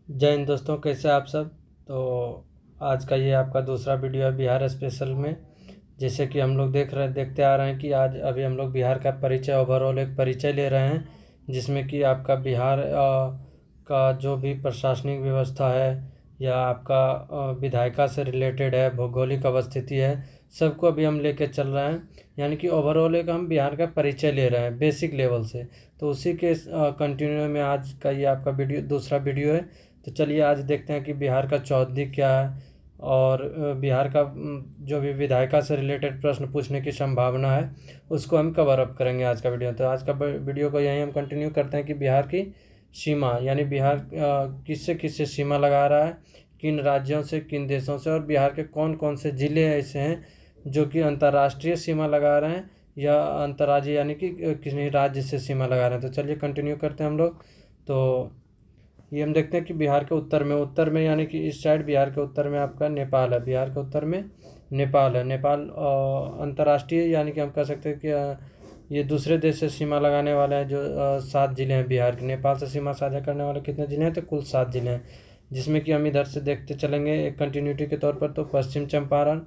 जय हिंद दोस्तों, कैसे आप सब। तो आज का ये आपका दूसरा वीडियो है बिहार स्पेशल में। जैसे कि हम लोग देखते आ रहे हैं कि आज अभी हम लोग बिहार का परिचय, ओवरऑल एक परिचय ले रहे हैं, जिसमें कि आपका बिहार का जो भी प्रशासनिक व्यवस्था है या आपका विधायिका से रिलेटेड है, भौगोलिक अवस्थिति है, सबको अभी हम लेके चल रहे हैं। यानी कि ओवरऑल एक हम बिहार का परिचय ले रहे हैं बेसिक लेवल से। तो उसी के कंटिन्यू में आज का ये आपका वीडियो, दूसरा वीडियो है। तो चलिए आज देखते हैं कि बिहार का चौहद्दी क्या है और बिहार का जो भी विधायिका से रिलेटेड प्रश्न पूछने की संभावना है, उसको हम कवर अप करेंगे आज का वीडियो। तो आज का वीडियो को यहीं हम कंटिन्यू करते हैं कि बिहार की सीमा, यानी बिहार किससे किससे सीमा लगा रहा है, किन राज्यों से, किन देशों से, और बिहार के कौन कौन से ज़िले ऐसे हैं जो कि अंतर्राष्ट्रीय सीमा लगा रहे हैं या अंतर्राज्यीय यानी कि किसी राज्य से सीमा लगा रहे हैं। तो चलिए कंटिन्यू करते हैं हम लोग। तो ये हम देखते हैं कि बिहार के उत्तर में यानी कि इस साइड बिहार के उत्तर में आपका नेपाल है। बिहार के उत्तर में नेपाल है। नेपाल अंतर्राष्ट्रीय यानी कि हम कह सकते हैं कि ये दूसरे देश से सीमा लगाने वाले हैं। जो 7 जिले हैं बिहार के, नेपाल से सीमा साझा करने वाले कितने जिले हैं, तो कुल 7 जिले हैं। जिसमें कि हम इधर से देखते चलेंगे एक कंटिन्यूटी के तौर पर। तो पश्चिम चंपारण,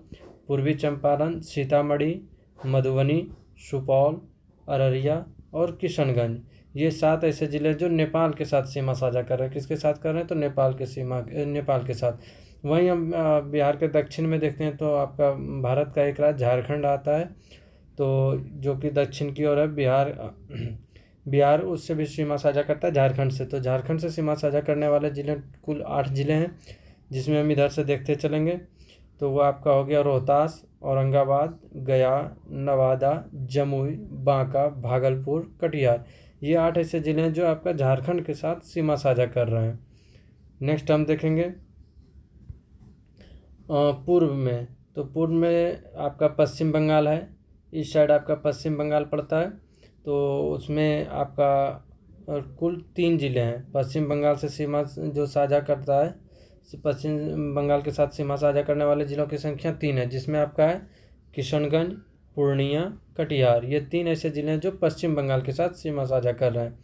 पूर्वी चंपारण, सीतामढ़ी, मधुबनी, सुपौल, अररिया और किशनगंज, ये 7 ऐसे ज़िले जो नेपाल के साथ सीमा साझा कर रहे हैं। किसके साथ कर रहे हैं, तो नेपाल के साथ। वहीं हम बिहार के दक्षिण में देखते हैं तो आपका भारत का एक राज्य झारखंड आता है, तो जो कि दक्षिण की ओर है। बिहार उससे भी सीमा साझा करता है झारखंड से। तो झारखंड से सीमा साझा करने वाले ज़िले कुल 8 ज़िले हैं, जिसमें हम इधर से देखते चलेंगे। तो वो आपका हो गया रोहतास, औरंगाबाद, गया, नवादा, जमुई, बांका, भागलपुर, कटिहार। ये 8 ऐसे ज़िले हैं जो आपका झारखंड के साथ सीमा साझा कर रहे हैं। नेक्स्ट हम देखेंगे पूर्व में। तो पूर्व में आपका पश्चिम बंगाल है। इस साइड आपका पश्चिम बंगाल पड़ता है। तो उसमें आपका कुल 3 ज़िले हैं पश्चिम बंगाल से सीमा जो साझा करता है। पश्चिम बंगाल के साथ सीमा साझा करने वाले ज़िलों की संख्या 3 है, जिसमें आपका है किशनगंज, पूर्णिया, कटिहार। ये 3 ऐसे ज़िले हैं जो पश्चिम बंगाल के साथ सीमा साझा कर रहे हैं।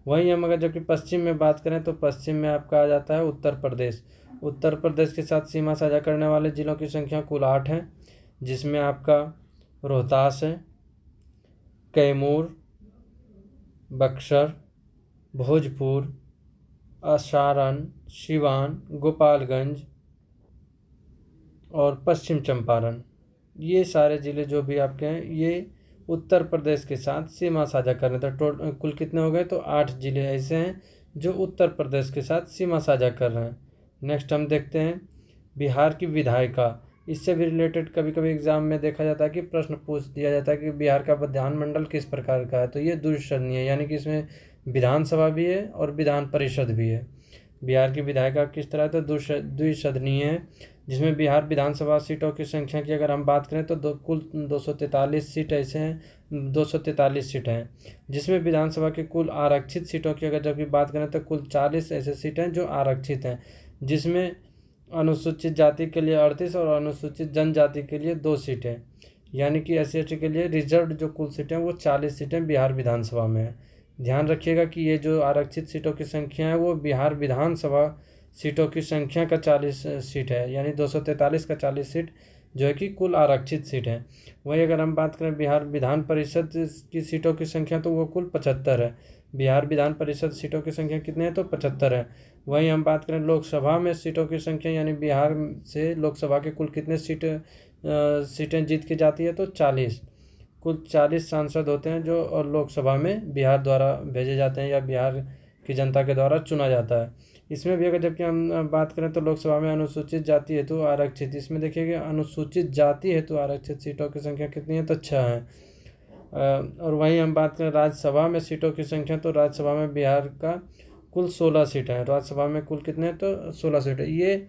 वहीं हम अगर जबकि पश्चिम में बात करें तो पश्चिम में आपका आ जाता है उत्तर प्रदेश। उत्तर प्रदेश के साथ सीमा साझा करने वाले ज़िलों की संख्या कुल 8 है, जिसमें आपका रोहतास है, कैमूर, बक्सर, भोजपुर, सारण, सिवान, गोपालगंज और पश्चिम चंपारण। ये सारे ज़िले जो भी आपके हैं ये उत्तर प्रदेश के साथ सीमा साझा कर रहे थे। कुल कितने हो गए, तो 8 ज़िले ऐसे हैं जो उत्तर प्रदेश के साथ सीमा साझा कर रहे हैं। नेक्स्ट हम देखते हैं बिहार की विधायिका। इससे भी रिलेटेड कभी कभी एग्जाम में देखा जाता है कि प्रश्न पूछ दिया जाता है कि बिहार का विधानमंडल किस प्रकार का है। तो ये द्विसदनीय है, यानी कि इसमें विधानसभा भी है और विधान परिषद भी है। बिहार की विधायिका किस तरह है, तो द्विसदनीय है, जिसमें बिहार विधानसभा सीटों की संख्या की अगर हम बात करें तो कुल 243 सीट ऐसे हैं, 243 सीट हैं। जिसमें विधानसभा की कुल आरक्षित सीटों की अगर जबकि बात करें तो कुल 40 ऐसे सीट हैं जो आरक्षित हैं, जिसमें अनुसूचित जाति के लिए 38 और अनुसूचित जनजाति के लिए 2 सीटें, यानी कि SC/ST के लिए रिजर्व जो कुल सीटें वो 40 सीटें बिहार विधानसभा में है। ध्यान रखिएगा कि ये जो आरक्षित सीटों की संख्या है वो बिहार विधानसभा सीटों की संख्या का 40 सीट है, यानी 243 का 40 सीट जो है कि कुल आरक्षित सीट है। वहीं अगर हम बात करें बिहार विधान परिषद की सीटों की संख्या तो वो कुल 75 है। बिहार विधान परिषद सीटों की संख्या कितने हैं, तो 75 है। वहीं हम बात करें लोकसभा में सीटों की संख्या, यानी बिहार से लोकसभा के कुल कितने सीटें जीत की जाती है, तो 40। कुल 40 सांसद होते हैं जो लोकसभा में बिहार द्वारा भेजे जाते हैं या बिहार की जनता के द्वारा चुना जाता है। इसमें भी अगर जबकि हम बात करें तो लोकसभा में अनुसूचित जाति हेतु आरक्षित, इसमें देखिएगा अनुसूचित जाति हेतु आरक्षित सीटों की संख्या कितनी है, तो 6 है। और वहीं हम बात करें राज्यसभा में सीटों की संख्या, तो राज्यसभा में बिहार का कुल 16 सीट है। राज्यसभा में कुल कितने हैं, तो 16 सीट है। ये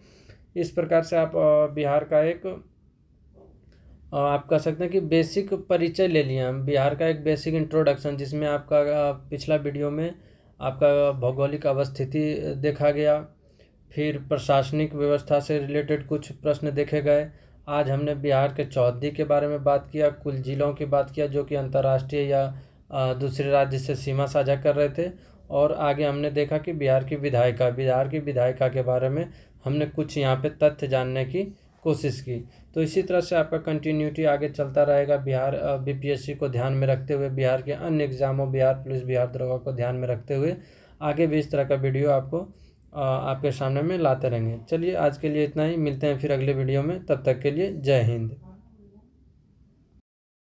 इस प्रकार से आप बिहार का एक आप कह सकते हैं कि बेसिक परिचय ले लिया हम, बिहार का एक बेसिक इंट्रोडक्शन, जिसमें आपका पिछला वीडियो में आपका भौगोलिक अवस्थिति देखा गया, फिर प्रशासनिक व्यवस्था से रिलेटेड कुछ प्रश्न देखे गए। आज हमने बिहार के चौहद्दी के बारे में बात किया, कुल जिलों की बात किया जो कि अंतर्राष्ट्रीय या दूसरे राज्य से सीमा साझा कर रहे थे। और आगे हमने देखा कि बिहार की विधायिका के बारे में हमने कुछ यहाँ पे तथ्य जानने की कोशिश की। तो इसी तरह से आपका कंटिन्यूटी आगे चलता रहेगा बिहार बीपीएससी को ध्यान में रखते हुए, बिहार के अन्य एग्जामों, बिहार पुलिस, बिहार दरोगा को ध्यान में रखते हुए आगे भी इस तरह का वीडियो आपको आपके सामने में लाते रहेंगे। चलिए आज के लिए इतना ही, मिलते हैं फिर अगले वीडियो में, तब तक के लिए जय हिंद।